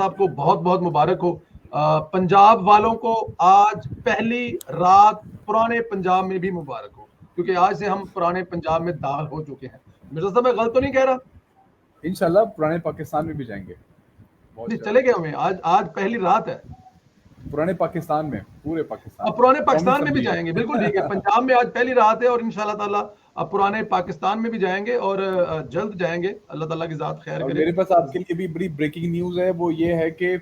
आपको बहुत बहुत मुबारक हो। पंजाब वालों को आज पहली रात पुराने पंजाब में भी मुबारक हो, क्योंकि आज से हम पुराने पंजाब में दाखिल हो चुके हैं। मिर्जा साहब मैं गलत तो नहीं कह रहा? इंशाल्लाह पुराने पाकिस्तान में भी जाएंगे, नहीं चले गए हमें, आज आज पहली रात है पुराने पाकिस्तान में, पूरे पाकिस्तान अब में, पुराने कौमी पाकिस्तान में भी असम्बली जाएंगे। है। बिल्कुल ठीक है, पंजाब में आज पहली रात है और इंशाल्लाह ताला अब पुराने पाकिस्तान में भी जाएंगे और जल्द जाएंगे, अल्लाह ताला की जात खैर और करे। मेरे पास आपके लिए भी बड़ी ब्रेकिंग न्यूज़ है, वो ये है कि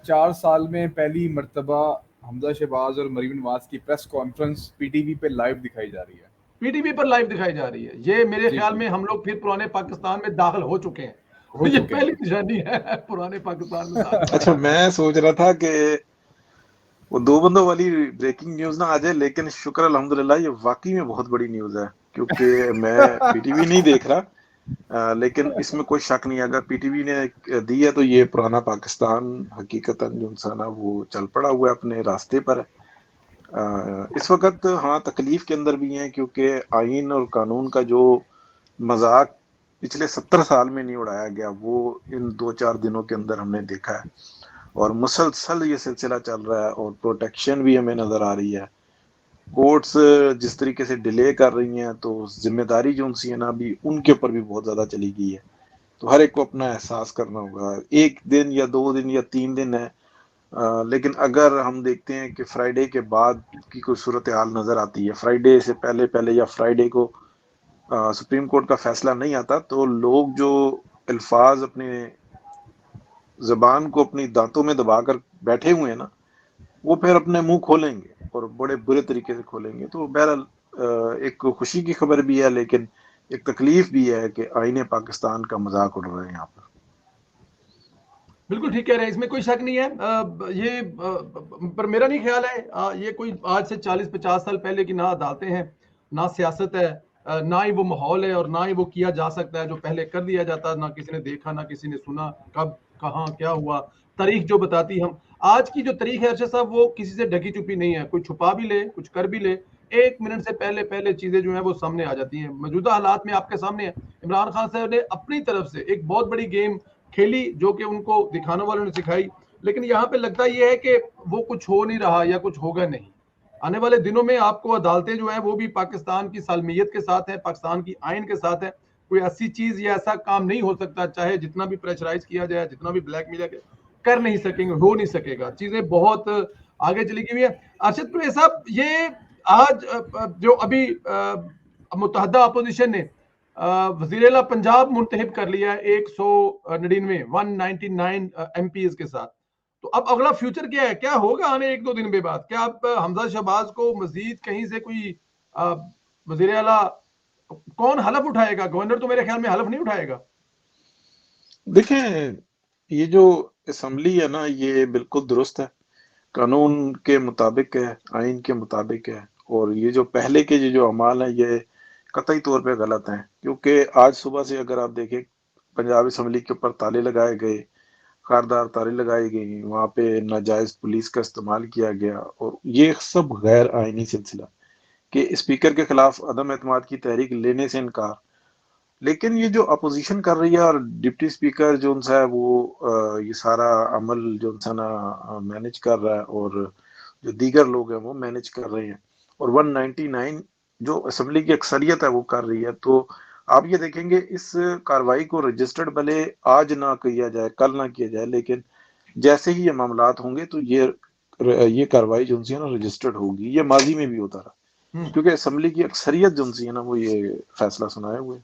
4 साल में पहली मर्तबा हमजा शहबाज और मरीम नवाज की प्रेस कॉन्फ्रेंस पीटीवी पे लाइव दिखाई जा रही है। पीटीवी पर लाइव दिखाई जा रही है। ये मेरे जी ख्याल जी, में हम लोग फिर पुराने पाकिस्तान में दाखिल हो चुके हैं। हो ये चुके पहली हैं। निशानी है पुराने पाकिस्तान में दाखिल अच्छा, होने की। मैं सोच रहा था कि वो दो बंदों वाली ब्रेकिंग न्यूज ना आ जाए, लेकिन शुक्र अल्हम्दुलिल्लाह ये वाकई में बहुत बड़ी न्यूज है, क्योंकि मैं पीटीवी नहीं देख रहा। लेकिन इसमें कोई शक नहीं, अगर पीटीवी ने दी है तो ये पुराना पाकिस्तान हकीकतन जो इंसान है वो चल पड़ा हुआ है, अपने रास्ते पर है। इस वक्त हाँ तकलीफ के अंदर भी हैं, क्योंकि आइन और कानून का जो मजाक पिछले 70 साल में नहीं उड़ाया गया वो इन 2-4 दिनों के अंदर हमने देखा है। और मुसलसल ये सिलसिला चल रहा है और प्रोटेक्शन भी हमें नजर आ रही है। कोर्ट्स जिस तरीके से डिले कर रही हैं, तो जिम्मेदारी जो उनसी है ना अभी उनके ऊपर भी बहुत ज्यादा चली गई है। तो हर एक को अपना एहसास करना होगा। एक दिन या 2 दिन या 3 दिन है, लेकिन अगर हम देखते हैं कि फ्राइडे के बाद की कोई सूरत हाल नजर आती है, फ्राइडे से पहले पहले या फ्राइडे को सुप्रीम कोर्ट का फैसला नहीं आता, तो लोग जो अल्फाज अपने जबान को अपनी दांतों में दबाकर बैठे हुए हैं ना, वो फिर अपने मुंह खोलेंगे और बड़े बुरे तरीके से खोलेंगे। तो बहरहाल एक खुशी की खबर भी है, लेकिन एक तकलीफ भी है कि आईने पाकिस्तान का मजाक उड़ रहे हैं यहाँ पर। बिल्कुल ठीक कह रहे हैं, इसमें कोई शक नहीं है। पर मेरा नहीं ख्याल है ये कोई आज से 40-50 साल पहले की ना अदालतें हैं, ना सियासत है, ना ही वो माहौल है और ना ही वो किया जा सकता है जो पहले कर दिया जाता। ना किसी ने देखा, ना किसी ने सुना, कब कहाँ क्या हुआ। तारीख जो बताती हम, आज की जो तारीख है अर्शद साहब, वो किसी से ढकी छुपी नहीं है। कोई छुपा भी ले, कुछ कर भी ले, 1 मिनट से पहले पहले चीजें जो है वो सामने आ जाती हैं। मौजूदा हालात में आपके सामने है, इमरान खान साहब ने अपनी तरफ से एक बहुत बड़ी गेम खेली जो कि उनको दिखाने वालों ने सिखाई। लेकिन यहाँ पे लगता यह है कि वो कुछ हो नहीं रहा या कुछ होगा नहीं। आने वाले दिनों में आपको अदालतें जो है वो भी पाकिस्तान की सालमियत के साथ है, पाकिस्तान की आइन के साथ है। कोई ऐसी चीज या ऐसा काम नहीं हो सकता, चाहे जितना भी प्रेशराइज किया जाए, जितना भी ब्लैकमेल किया, कर नहीं सकेंगे, हो नहीं सकेगा। चीजें बहुत आगे चली गई है। अर्शद परवेज साहब, ये आज जो अभी मुत्तहदा अपोजिशन ने वजीर पंजाब मुंतखब कर लिया है 199 MPs के साथ। तो अब अगला फ्यूचर क्या है, क्या होगा आने 1-2 दिन के बाद? क्या अब हमजा शहबाज को मजीद कहीं से कोई वजीर आला कौन हलफ उठाएगा? गवर्नर तो मेरे ख्याल में हलफ नहीं उठाएगा। देखें, ये जो असम्बली है ना ये बिल्कुल दुरुस्त है, कानून के मुताबिक है, आइन के मुताबिक है। और ये जो पहले के जो अमाल है ये कतई तौर पे गलत हैं, क्योंकि आज सुबह से अगर आप देखें पंजाब असम्बली के ऊपर ताले लगाए गए, खारदार ताले लगाई गई, वहाँ पे नाजायज पुलिस का इस्तेमाल किया गया। और ये सब गैर आइनी सिलसिला कि स्पीकर के खिलाफ अदम एतमाद की तहरीक लेने से इनकार। लेकिन ये जो अपोजिशन कर रही है और डिप्टी स्पीकर जो उनसा है वो ये सारा अमल जो उनसा ना मैनेज कर रहा है, और जो दीगर लोग हैं वो मैनेज कर रहे हैं, और 199 जो असेंबली की अक्सरियत है वो कर रही है। तो आप ये देखेंगे इस कार्रवाई को रजिस्टर्ड भले आज ना किया जाए, कल ना किया जाए, लेकिन जैसे ही ये मामलात होंगे तो ये कार्रवाई जो उनसी है ना रजिस्टर्ड होगी। ये माजी में भी होता रहा, क्योंकि असेंबली की अक्सरियत जो उनसी है ना वो ये फैसला सुनाए हुए।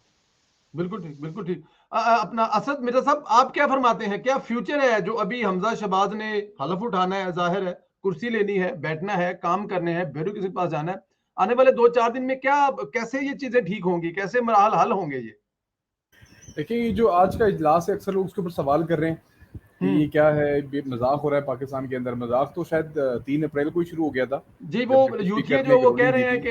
बिल्कुल ठीक, बिल्कुल ठीक। अपना असद मिर्जा साहब, आप क्या फरमाते हैं? क्या फ्यूचर है जो अभी हमजा शहबाज ने हलफ उठाना है, जाहिर है कुर्सी लेनी है, बैठना है, काम करने हैं, ब्यूरोक्रेसी के पास जाना है, आने वाले 2-4 दिन में क्या कैसे ये चीजें ठीक होंगी, कैसे मराहल हल होंगे ये? देखिए ये जो आज का इजलास है अक्सर लोग उसके ऊपर सवाल कर रहे हैं कि ये क्या है, ये मजाक हो रहा है पाकिस्तान के अंदर। मजाक तो शायद 3 अप्रैल को ही शुरू हो गया था, जी, वो जब डिप्टी यूथिया स्पीकर ने जो एक वो कह रूलिंग दी रहे हैं थी।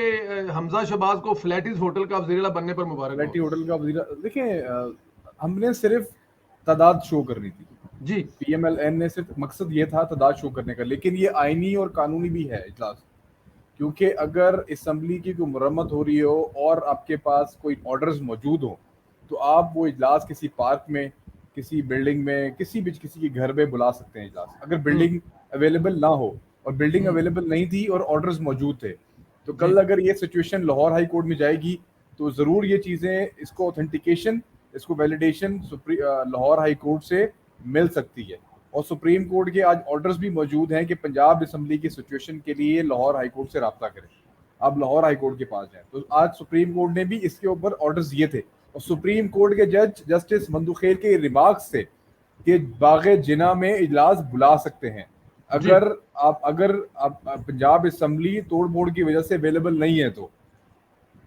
कि हमजा शहबाज को फ्लैटिस होटल का वजीर बनने पर मुबारक हो। फ्लैटी होटल का वजीर, देखिए हमने सिर्फ तादाद शो करनी थी, जी, PMLN ने सिर्फ मकसद ये था तादाद शो करने का। लेकिन ये आइनी और कानूनी भी है इजलास, क्योंकि अगर असम्बली की कोई मुरम्मत हो रही हो और आपके पास कोई ऑर्डर्स मौजूद हो, तो आप वो इजलास किसी पार्क में, किसी बिल्डिंग में किसी के घर में बुला सकते हैं इजलास, अगर बिल्डिंग अवेलेबल ना हो, और बिल्डिंग अवेलेबल नहीं थी और ऑर्डर्स मौजूद थे, तो कल अगर ये सिचुएशन लाहौर हाई कोर्ट में जाएगी तो ज़रूर ये चीज़ें, इसको ऑथेंटिकेशन, इसको वैलिडेशन लाहौर हाई कोर्ट से मिल सकती है। और सुप्रीम कोर्ट के आज ऑर्डर्स भी मौजूद हैं कि पंजाब असम्बली की सिचुएशन के लिए लाहौर हाई कोर्ट से रब्ता करें, आप लाहौर हाई कोर्ट के पास जाएं। तो आज सुप्रीम कोर्ट ने भी इसके ऊपर ऑर्डर्स दिए थे, और सुप्रीम कोर्ट के जज जस्टिस मंदुखेर के रिमार्क्स से कि बाग़े जिना में इजलास बुला सकते हैं अगर आप पंजाब असम्बली तोड़ फोड़ की वजह से अवेलेबल नहीं है। तो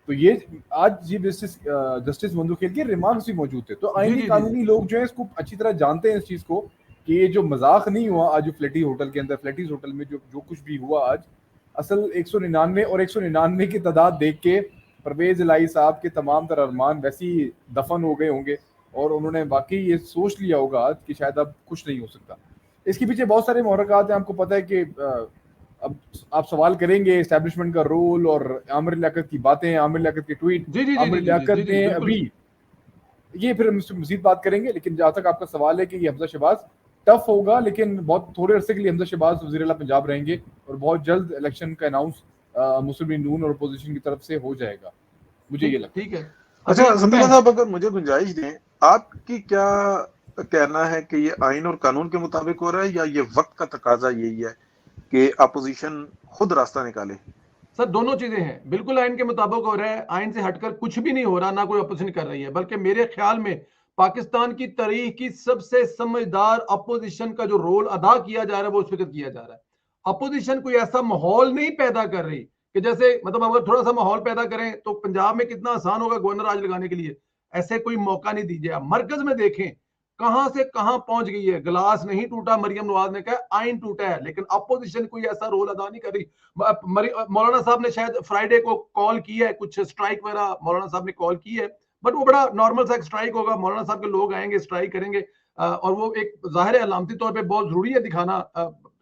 ये आज चीफ जस्टिस मंदुखेर के रिमार्क्स भी मौजूद थे। तो आईनी कानूनी लोग जो है इसको अच्छी तरह जानते हैं इस चीज को कि ये जो मजाक नहीं हुआ आज जो फ्लैटी होटल के अंदर, फ्लैटीज होटल में जो कुछ भी हुआ आज, असल 199 और 199 की तादाद देख के परवेज इलाही साहब के तमाम तर अरमान वैसे ही दफन हो गए होंगे, और उन्होंने वाकई ये सोच लिया होगा आज कि शायद अब कुछ नहीं हो सकता। इसके पीछे बहुत सारे मुहर्रकात हैं। आपको पता है कि अब आप सवाल करेंगे एस्टैब्लिशमेंट का रोल और आमिर लियाकत की बातें, आमिर लियाकत के ट्वीट, आमिर लियाकत ने अभी ये फिर हम मजीद बात करेंगे। लेकिन जहाँ तक आपका सवाल है कि ये हमजा शहबाज टफ होगा, लेकिन बहुत थोड़े अरसे के लिए हमजा शहबाज वज़ीर आला पंजाब रहेंगे और बहुत जल्द इलेक्शन का अनाउंस मुस्लिम लीग नून और अपोजिशन की तरफ से हो जाएगा, मुझे ये लगता है। ठीक है। अच्छा संदीप साहब, अगर मुझे गुंजाइश दें, आपकी क्या कहना है कि ये आइन और कानून के मुताबिक हो रहा है या ये वक्त का तकाजा यही है कि अपोजिशन खुद रास्ता निकाले? सर दोनों चीजें हैं, बिल्कुल आइन के मुताबिक हो रहा है, आइन से हटकर कुछ भी नहीं हो रहा, ना कोई अपोजिशन कर रही है। बल्कि मेरे ख्याल में पाकिस्तान की तारीख की सबसे समझदार अपोजिशन का जो रोल अदा किया जा रहा है वो उस वक्त किया जा रहा है। अपोजिशन कोई ऐसा माहौल नहीं पैदा कर रही कि जैसे मतलब अगर थोड़ा सा माहौल पैदा करें तो पंजाब में कितना आसान होगा गवर्नर राज लगाने के लिए, ऐसे कोई मौका नहीं दीजिए। आप मरकज में देखें कहां से कहां पहुंच गई है। गिलास नहीं टूटा, मरियम नवाज ने कहा, आइन टूटा है, लेकिन अपोजिशन कोई ऐसा रोल अदा नहीं कर रही। मौलाना साहब ने शायद फ्राइडे को कॉल किया है, कुछ स्ट्राइक वगैरह मौलाना साहब ने कॉल की है, बट वो बड़ा नॉर्मल सा स्ट्राइक होगा। मौलाना साहब के लोग आएंगे, स्ट्राइक करेंगे, और वो एक जाहिर है अलामती तौर पर बहुत जरूरी है दिखाना,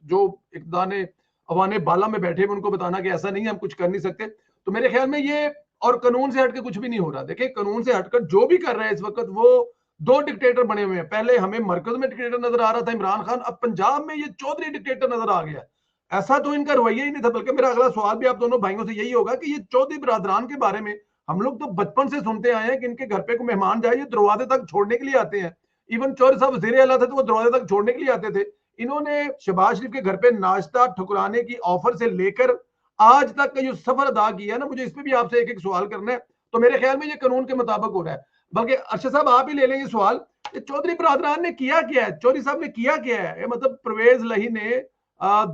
जो इक़्तिदार ने अवाने बाला में बैठे हुए उनको बताना कि ऐसा नहीं है, हम कुछ कर नहीं सकते। तो मेरे ख्याल में ये और कानून से हटकर कुछ भी नहीं हो रहा। देखिए कानून से हटकर जो भी कर रहे हैं इस वक्त, वो दो डिक्टेटर बने हुए हैं। पहले हमें मरकज में डिक्टेटर नजर आ रहा था इमरान खान, अब पंजाब में ये चौधरी डिक्टेटर नजर आ गया। ऐसा तो इनका रवैया ही नहीं था। बल्कि मेरा अगला सवाल भी आप दोनों भाइयों से यही होगा कि ये चौधरी बिरादरान के बारे में हम लोग तो बचपन से सुनते आए हैं कि इनके घर पे कोई मेहमान जाए ये दरवाजे तक छोड़ने के लिए आते हैं। इवन चौधरी साहब वज़ीर आला थे तो वो दरवाजे तक छोड़ने के लिए आते थे। इन्होंने शहबाज शरीफ के घर पे नाश्ता ठुकराने की ऑफर से लेकर आज तक का जो सफर अदा किया है ना, मुझे इस पे भी आपसे एक एक सवाल करना है। तो मेरे ख्याल में ये कानून के मुताबिक हो रहा है। बल्कि अरशद साहब आप ही ले लेंगे सवाल, चौधरी बिरादरान ने किया क्या है, चौधरी साहब ने किया क्या है? मतलब परवेज लही ने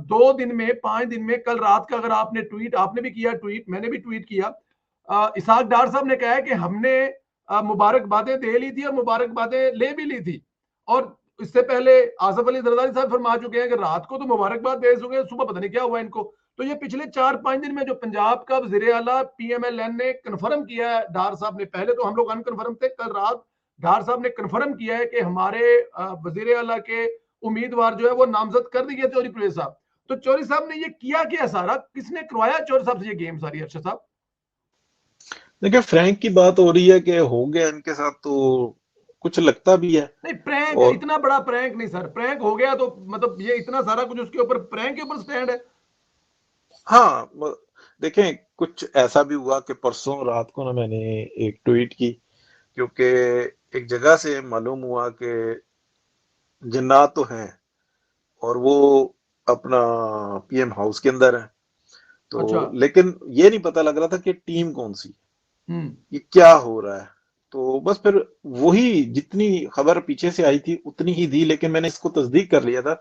2 दिन में 5 दिन में, कल रात का अगर आपने ट्वीट, आपने भी किया ट्वीट, मैंने भी ट्वीट किया, इसहाक डार साहब ने कहा है कि हमने मुबारकबादें दे ली थी और मुबारकबादें ले भी ली थी। और इससे पहले आसफ अली जरदारी साहब फरमा चुके हैं कि रात को तो मुबारकबाद दे चुके हैं, सुबह पता नहीं क्या हुआ इनको। तो ये पिछले 4-5 दिन में जो पंजाब का वज़ीर आला PMLN ने कन्फर्म किया है, डार साहब ने, पहले तो हम लोग अनकन्फर्म थे, कल रात डार साहब ने कन्फर्म किया है कि हमारे वज़ीर आला के उम्मीदवार जो है वो नामजद कर दिए चौधरी परवेज साहब। तो चौधरी साहब ने ये किया क्या सारा, किसने करवाया चौधरी साहब से ये गेम सारी? अर्शद साहब देखिए फ्रैंक की बात हो रही है कि हो गया इनके साथ, तो कुछ लगता भी है। नहीं प्रैंक और इतना बड़ा प्रैंक नहीं सर, प्रैंक हो गया तो मतलब ये इतना सारा कुछ उसके ऊपर, प्रैंक के ऊपर स्टैंड है। हाँ देखें, कुछ ऐसा भी हुआ कि परसों रात को ना मैंने एक ट्वीट की, क्योंकि एक जगह से मालूम हुआ कि जिन्नात तो हैं और वो अपना PM हाउस के अंदर है, तो अच्छा। लेकिन ये नहीं पता लग रहा था कि टीम कौन सी, ये क्या हो रहा है। तो बस फिर वही जितनी खबर पीछे से आई थी उतनी ही दी, लेकिन मैंने इसको तस्दीक कर लिया था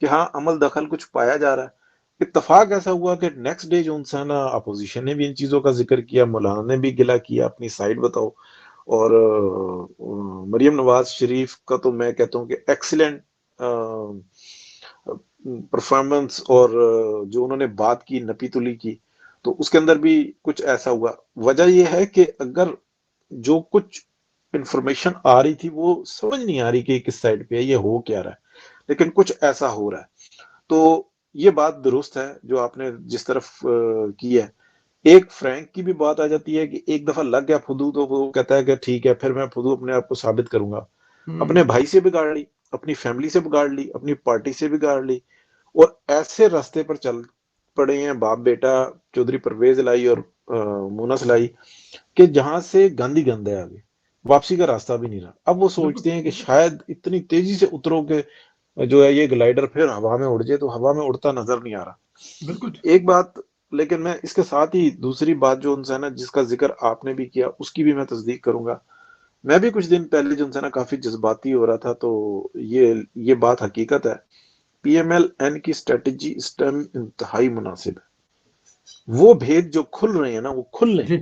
कि हाँ अमल दखल कुछ पाया जा रहा है। इत्तफाक ऐसा हुआ कि नेक्स्ट डे जो इंसान अपोजिशन ने भी इन चीजों का जिक्र किया, मौलाना ने भी गिला किया, अपनी साइड बताओ। और मरियम नवाज शरीफ का तो मैं कहता हूँ कि एक्सीलेंट परफॉर्मेंस, और जो उन्होंने बात की नपी तुली की, तो उसके अंदर भी कुछ ऐसा हुआ। वजह यह है कि अगर जो कुछ इंफॉर्मेशन आ रही थी वो समझ नहीं आ रही कि किस साइड पे है, ये हो क्या रहा है, लेकिन कुछ ऐसा हो रहा है। तो ये बात दुरुस्त है जो आपने जिस तरफ की है। एक फ्रैंक की भी बात आ जाती है कि एक दफा लग गया फुदू तो वो कहता है कि ठीक है फिर मैं फुदू अपने आप को साबित करूंगा। अपने भाई से बिगाड़ ली, अपनी फैमिली से बिगाड़ ली, अपनी पार्टी से बिगाड़ ली, और ऐसे रास्ते पर चल पड़े हैं बाप बेटा चौधरी परवेज लाई और मुनस लाई, कि जहां से गंद ही गंद है, आगे वापसी का रास्ता भी नहीं रहा। अब वो बिल्कुल सोचते हैं कि शायद इतनी तेजी से उतरोगे जो है ये ग्लाइडर फिर हवा में उड़ जाए, तो हवा में उड़ता नजर नहीं आ रहा। बिल्कुल एक बात, लेकिन मैं इसके साथ ही दूसरी बात जो उनसे है ना, जिसका जिक्र आपने भी किया, उसकी भी मैं तस्दीक करूंगा। मैं भी कुछ दिन पहले जो उनसे ना काफी जज्बाती हो रहा था, तो ये बात हकीकत है। पीएमएल-एन की स्ट्रेटेजी इस टाइम इंतहाई मुनासिब है। वो भेद जो खुल रहे हैं ना, वो खुल लें, जी।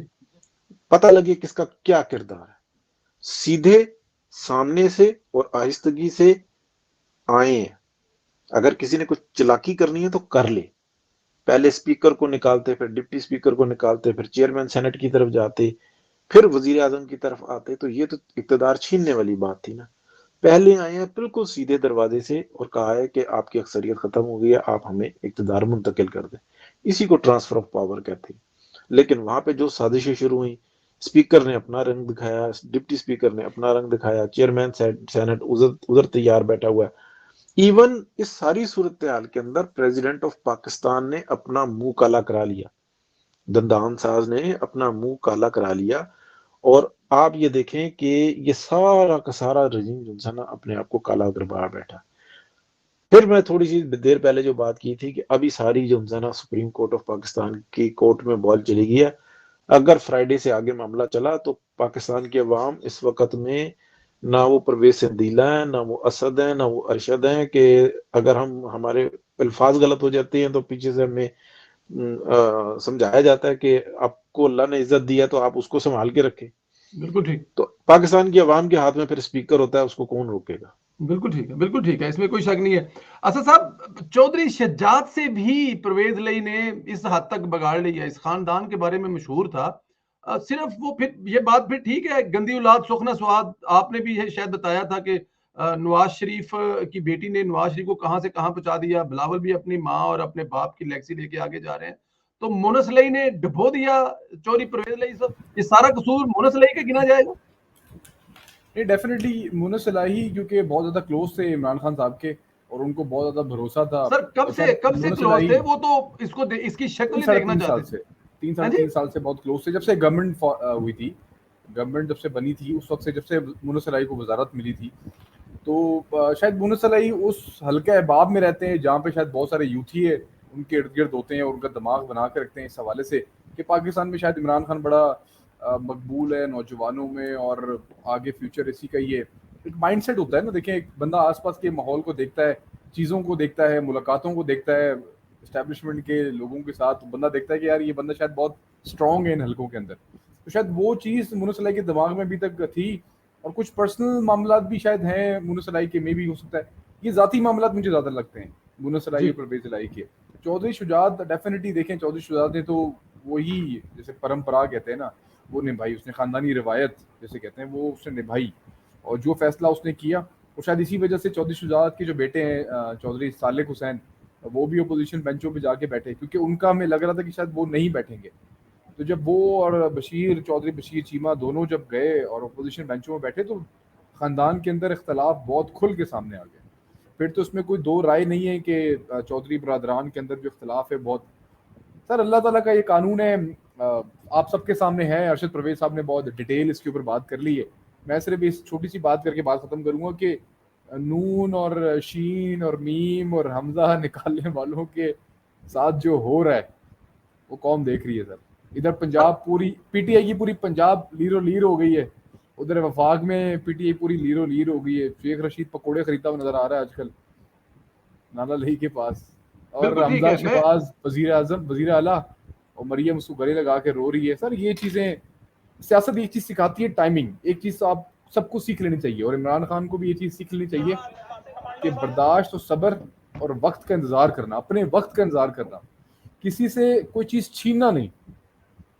पता लगे किसका क्या किरदार है। सीधे सामने से और आहिस्तगी से आए हैं। अगर किसी ने कुछ चालाकी करनी है तो कर ले। पहले स्पीकर को निकालते, फिर डिप्टी स्पीकर को निकालते, फिर चेयरमैन सेनेट की तरफ जाते, फिर वजीर आजम की तरफ आते, तो ये तो इक्तदार छीनने वाली बात थी ना। पहले आए हैं बिल्कुल सीधे दरवाजे से और कहा है कि आपकी अक्सरियत खत्म हो गई है, आप हमें इक्तदार मुंतकिल कर दें। इसी को ट्रांसफर ऑफ पावर कहते हैं। लेकिन वहां पे जो साजिशें शुरू हुई, स्पीकर ने अपना रंग दिखाया, डिप्टी स्पीकर ने अपना रंग दिखाया, चेयरमैन सेनेट उधर उधर तैयार बैठा हुआ है। इवन इस सारी सूरत हाल के अंदर प्रेसिडेंट ऑफ पाकिस्तान ने अपना मुंह काला करा लिया, दंदान साज ने अपना मुंह काला करा लिया। और आप ये देखें कि ये सारा का सारा रजीम जो है ना अपने आप को काला करवा बैठा। फिर मैं थोड़ी सी देर पहले जो बात की थी कि अभी सारी जो है ना सुप्रीम कोर्ट ऑफ पाकिस्तान की कोर्ट में बॉल चली गई है। अगर फ्राइडे से आगे मामला चला तो पाकिस्तान के अवाम इस वक्त में ना वो परवेज सिंधीला है, ना वो असद है, ना वो अरशद है, कि अगर हम हमारे अल्फाज गलत हो जाते हैं तो पीछे से हमें समझाया जाता है कि आपको अल्लाह ने इज्जत दी है तो आप उसको संभाल के रखें। बिल्कुल ठीक। तो पाकिस्तान की आवाम के हाथ में फिर स्पीकर होता है, उसको कौन रोकेगा। बिल्कुल ठीक है, बिल्कुल ठीक है, इसमें कोई शक नहीं है। असद साहब, चौधरी शज्जाद से भी परवेज लई ने इस हद तक बगाड़ लिया, इस खानदान के बारे में मशहूर था। सिर्फ वो, फिर ये बात फिर ठीक है, गंदी औलाद सुख ना स्वाद, आपने भी ये शायद बताया था कि नवाज शरीफ की बेटी ने नवाज शरीफ को कहां से कहां पहुंचा दिया। बिलावल भी अपनी माँ और अपने बाप की लेगेसी लेके आगे जा रहे हैं। तो मुनस लई ने डुबो दिया चौधरी परवेज लई सब, ये सारा कसूर मुनस लई का गिना जाएगा? नहीं, डेफिनेटली मुनस इलाही क्योंकि बहुत ज़्यादा क्लोज थे इमरान खान साहब के, और उनको बहुत ज़्यादा भरोसा था। सर और शायद कब से मुनस क्लोज इलाही थे वो? तो इसको इसकी शक्ल तीन ही साढ़े देखना तीन साल चाहते थे। से तीन हाँ साढ़े जी। तीन साल से बहुत क्लोज थे, जब से गवर्नमेंट हुई थी। गवर्नमेंट जब से बनी थी उस वक्त से, जब से मुनस इलाही को वजारत मिली थी, तो शायद मुनस इलाही उस हल्के अहबाब में रहते हैं जहाँ पे शायद बहुत सारे यूथी है उनके इर्द गिर्द होते हैं और उनका दिमाग बना के रखते हैं इस हवाले से कि पाकिस्तान में शायद इमरान खान बड़ा मकबूल है नौजवानों में, और आगे फ्यूचर इसी का ही है। एक माइंडसेट होता है ना, देखें एक बंदा आसपास के माहौल को देखता है, चीज़ों को देखता है, मुलाकातों को देखता है इस्टेब्लिशमेंट के लोगों के साथ, तो बंदा देखता है कि यार ये बंदा शायद बहुत स्ट्रॉन्ग है इन हलकों के अंदर। तो शायद वो चीज़ मुनस इलाही के दिमाग में अभी तक थी, और कुछ पर्सनल मामला भी शायद हैं मुनस इलाही के में भी हो सकता है। ये ज़ाती मामला मुझे ज़्यादा लगते हैं मुनस इलाही जी। और परवेज इलाही के। चौधरी शुजात डेफिनेटली देखें, चौधरी शुजात ने तो वही जैसे परंपरा कहते हैं ना वो निभाई, उसने ख़ानदानी रिवायत जैसे कहते हैं वो उसने निभाई, और जो फैसला उसने किया, और शायद इसी वजह से चौधरी शुजात के जो बेटे हैं चौधरी सालेक हुसैन, वो भी अपोजिशन बेंचों पे जाके बैठे, क्योंकि उनका हमें लग रहा था कि शायद वो नहीं बैठेंगे। तो जब वो और बशीर चौधरी बशीर चीमा दोनों जब गए और अपोजिशन बेंचों में बैठे, तो ख़ानदान के अंदर इख्तलाफ बहुत खुल के सामने आ गए। फिर तो उसमें कोई दो राय नहीं है कि चौधरी बरदरान के अंदर जो इख्तलाफ है बहुत, सर अल्लाह ताला का ये कानून है, आप सबके सामने है। अरशद परवेज साहब ने बहुत डिटेल इसके ऊपर बात कर ली है। मैं सिर्फ इस छोटी सी बात करके बात ख़त्म करूँगा कि नून और शीन और मीम और हमजा निकालने वालों के साथ जो हो रहा है वो कौम देख रही है सर। इधर पंजाब पूरी पीटीआई की पूरी पंजाब लीरो लीर हो गई है, उधर वफाक में पीटीआई पूरी लीरो लीर हो गई है। शेख रशीद पकोड़े खरीदता हुआ नजर आ रहा है आजकल नाला लही के पास, और बिल्कुल ठीक हमजा है। मैं शहबाज वजीर आजम वजीर आला, और मरियम उसको गले लगा के रो रही है। सर ये चीज़ें, सियासत एक चीज़ सिखाती है टाइमिंग, एक चीज़ तो आप सबको सीख लेनी चाहिए, और इमरान खान को भी ये चीज़ सीख लेनी चाहिए कि बर्दाश्त और सब्र और वक्त का इंतज़ार करना, अपने वक्त का इंतज़ार करना, किसी से कोई चीज़ छीनना नहीं।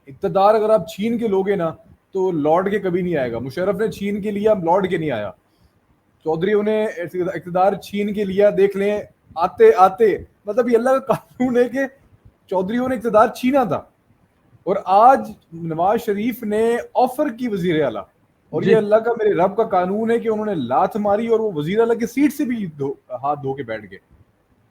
इक़्तिदार अगर आप छीन के लोगे ना तो लौट के कभी नहीं आएगा। मुशर्रफ ने छीन के लिया, लौट के नहीं आया। चौधरियों ने इक़्तिदार छीन के लिया, देख लें आते आते, मतलब ये अल्लाह का कानून है कि चौधरियों ने इक़्तिदार छीना था, और आज नवाज शरीफ ने ऑफर की वजीर आला, और जी। ये अल्लाह का मेरे रब का कानून है कि उन्होंने लात मारी और वो वजीर अला की सीट से भी हाथ धो के बैठ गए।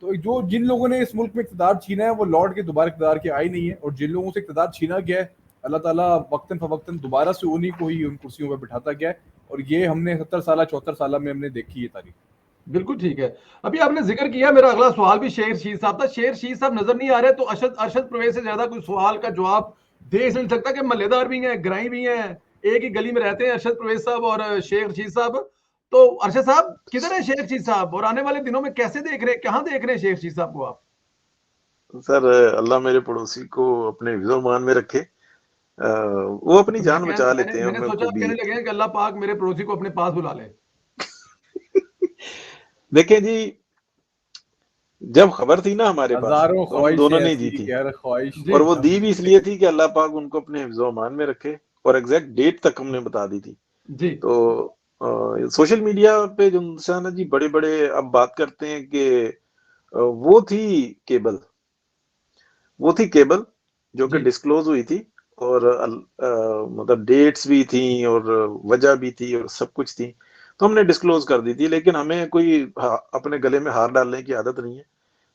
तो जो जिन लोगों ने इस मुल्क में इक़्तिदार छीना है वो लौट के दोबारा इक़्तिदार के आए नहीं है, और जिन लोगों से इक़्तिदार छीना गया है अल्लाह ताला वक्तन फवक्तन दोबारा से उन्हीं को ही उन कुर्सियों पर बिठाता गया है। और ये हमने 70 साल 74 साल में हमने देखी है तारीख। बिल्कुल ठीक है। अभी आपने जिक्र किया, मेरा अगला सवाल भी शेर शीर साहब था। शेर शीर साहब नजर नहीं आ रहे, तो अरशद परवेज से ज्यादा कोई सवाल का जवाब दे नहीं सकता कि मल्लेदार भी हैं, ग्राई भी हैं, एक ही गली में रहते हैं अरशद परवेज साहब और शेर शीर साहब। तो अरशद साहब किधर है शेर शीर साहब, और आने वाले दिनों में कैसे देख रहे हैं, कहाँ देख रहे हैं शेर शीर साहब को आप? सर अल्लाह मेरे पड़ोसी को अपने हिफ्ज़-ओ-मान में रखे। वो अपनी तो जान बचा लेते हैं मैंने उनमें सोचा आप खूबी। कहने लगे हैं कि अल्लाह पाक मेरे पड़ोसी को अपने पास बुला ले। देखें जी, जब खबर थी ना हमारे पास हजारों तो हम ख्वाहिशें दोनों ने दी ऐसी थी, कि हर ख्वाहिश जी और वो हम दी भी इसलिए थी कि अल्लाह पाक उनको अपने हिफ्ज़-ओ-मान में रखे, और एग्जैक्ट डेट तक हमने बता दी थी। जी तो सोशल मीडिया पे जो इंसान है जी, बड़े बड़े अब बात करते हैं कि वो थी केबल, वो थी केबल जो कि जी डिस्क्लोज हुई थी, और मतलब डेट्स भी थी और वजह भी थी और सब कुछ थी, तो हमने डिस्क्लोज कर दी थी। लेकिन हमें कोई अपने गले में हार डालने की आदत नहीं है।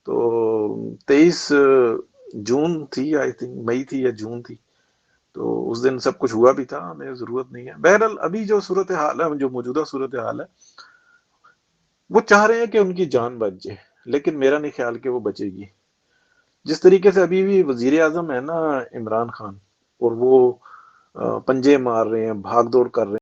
तो 23 जून थी, आई थिंक मई थी या जून थी, तो उस दिन सब कुछ हुआ भी था, हमें जरूरत नहीं है। बहरहाल अभी जो सूरत हाल है, जो मौजूदा सूरत हाल है, वो चाह रहे हैं कि उनकी जान बच जाए, लेकिन मेरा नहीं ख्याल कि वो बचेगी। जिस तरीके से अभी भी वजीर आजम है ना इमरान खान, और वो पंजे मार रहे हैं, भाग दौड़ कर रहे हैं,